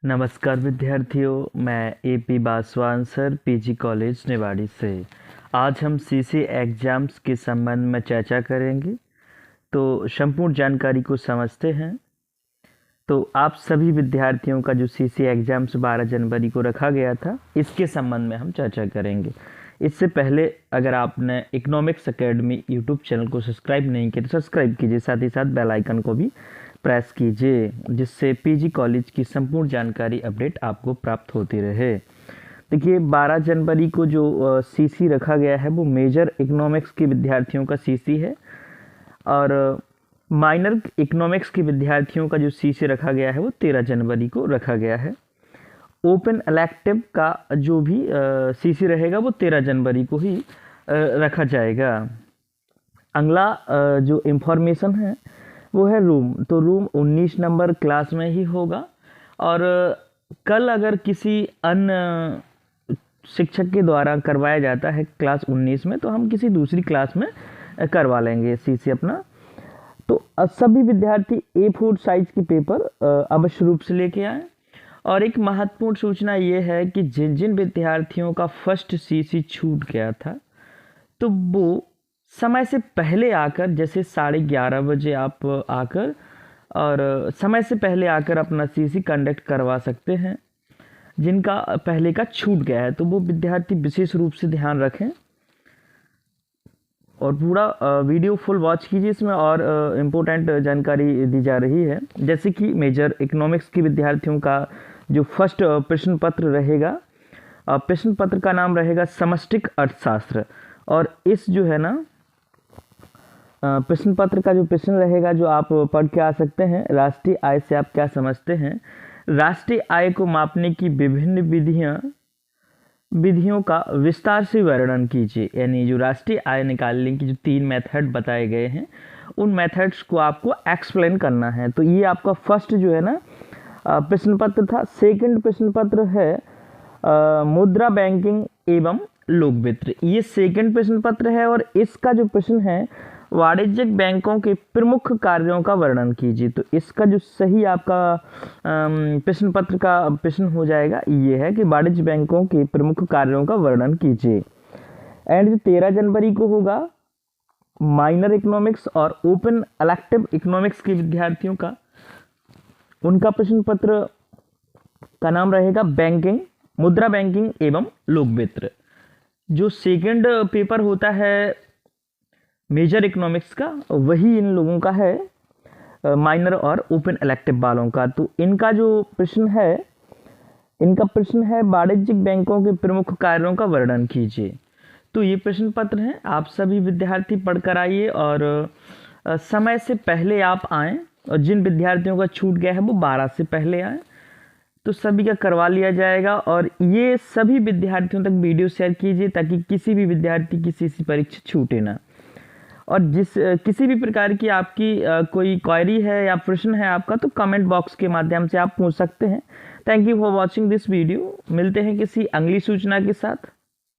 नमस्कार विद्यार्थियों, मैं AP Baswan sir PG college Niwari से। आज हम सीसी एग्ज़ाम्स के संबंध में चर्चा करेंगे। तो संपूर्ण जानकारी को समझते हैं। तो आप सभी विद्यार्थियों का जो सीसी एग्ज़ाम्स 12 जनवरी को रखा गया था, इसके संबंध में हम चर्चा करेंगे। इससे पहले अगर आपने इकोनॉमिक्स एकेडमी यूट्यूब चैनल को सब्सक्राइब नहीं किया तो सब्सक्राइब कीजिए, साथ ही साथ बेल आइकन को भी प्रेस कीजिए, जिससे पीजी कॉलेज की संपूर्ण जानकारी अपडेट आपको प्राप्त होती रहे। देखिए, 12 जनवरी को जो सीसी रखा गया है वो मेजर इकोनॉमिक्स के विद्यार्थियों का सीसी है, और माइनर इकोनॉमिक्स के विद्यार्थियों का जो सीसी रखा गया है वो 13 जनवरी को रखा गया है। ओपन इलेक्टिव का जो भी सीसी रहेगा वो 13 जनवरी को ही रखा जाएगा। अगला जो इन्फॉर्मेशन है वो है रूम। तो रूम 19 नंबर क्लास में ही होगा, और कल अगर किसी अन्य शिक्षक के द्वारा करवाया जाता है क्लास 19 में, तो हम किसी दूसरी क्लास में करवा लेंगे सीसी अपना। तो सभी विद्यार्थी A4 साइज के पेपर अवश्य रूप से लेके आएँ। और एक महत्वपूर्ण सूचना ये है कि जिन जिन विद्यार्थियों का फर्स्ट सीसी छूट गया था, तो वो समय से पहले आकर, जैसे 11:30 बजे आप आकर और समय से पहले आकर अपना सीसी कंडक्ट करवा सकते हैं। जिनका पहले का छूट गया है तो वो विद्यार्थी विशेष रूप से ध्यान रखें और पूरा वीडियो फुल वॉच कीजिए। इसमें और इम्पोर्टेंट जानकारी दी जा रही है, जैसे कि मेजर इकोनॉमिक्स के विद्यार्थियों का जो फर्स्ट प्रश्न पत्र रहेगा, प्रश्न पत्र का नाम रहेगा समष्टिक अर्थशास्त्र। और इस जो है ना प्रश्न पत्र का जो प्रश्न रहेगा, जो आप पढ़ के आ सकते हैं, राष्ट्रीय आय से आप क्या समझते हैं। राष्ट्रीय आय को मापने की विभिन्न विधियों का विस्तार से वर्णन कीजिए। यानी जो राष्ट्रीय आय निकालने की जो 3 मेथड बताए गए हैं, उन मेथड्स को आपको एक्सप्लेन करना है। तो ये आपका फर्स्ट जो है ना प्रश्न पत्र था। सेकंड प्रश्न पत्र है मुद्रा बैंकिंग एवं लोक वित्त। ये सेकंड प्रश्न पत्र है, और इसका जो प्रश्न है वाणिज्यिक बैंकों के प्रमुख कार्यों का वर्णन कीजिए। तो इसका जो सही आपका प्रश्न पत्र का प्रश्न हो जाएगा ये है कि वाणिज्य बैंकों के प्रमुख कार्यों का वर्णन कीजिए। एंड जो 13 जनवरी को होगा, माइनर इकोनॉमिक्स और ओपन इलेक्टिव इकोनॉमिक्स के विद्यार्थियों का, उनका प्रश्न पत्र का नाम रहेगा बैंकिंग, मुद्रा बैंकिंग एवं लोक वित्त। जो सेकंड पेपर होता है मेजर इकोनॉमिक्स का, वही इन लोगों का है माइनर और ओपन इलेक्टिव वालों का। तो इनका जो प्रश्न है, इनका प्रश्न है वाणिज्यिक बैंकों के प्रमुख कार्यों का वर्णन कीजिए। तो ये प्रश्न पत्र हैं, आप सभी विद्यार्थी पढ़कर आइए और समय से पहले आप आएँ, और जिन विद्यार्थियों का छूट गया है वो 12 से पहले आएँ, तो सभी का करवा लिया जाएगा। और ये सभी विद्यार्थियों तक वीडियो शेयर कीजिए ताकि किसी भी विद्यार्थी की सीसी परीक्षा छूटे ना। और किसी भी प्रकार की आपकी कोई क्वेरी है या प्रश्न है आपका, तो कमेंट बॉक्स के माध्यम से आप पूछ सकते हैं। Thank you for watching this video. मिलते हैं किसी अगली सूचना के साथ।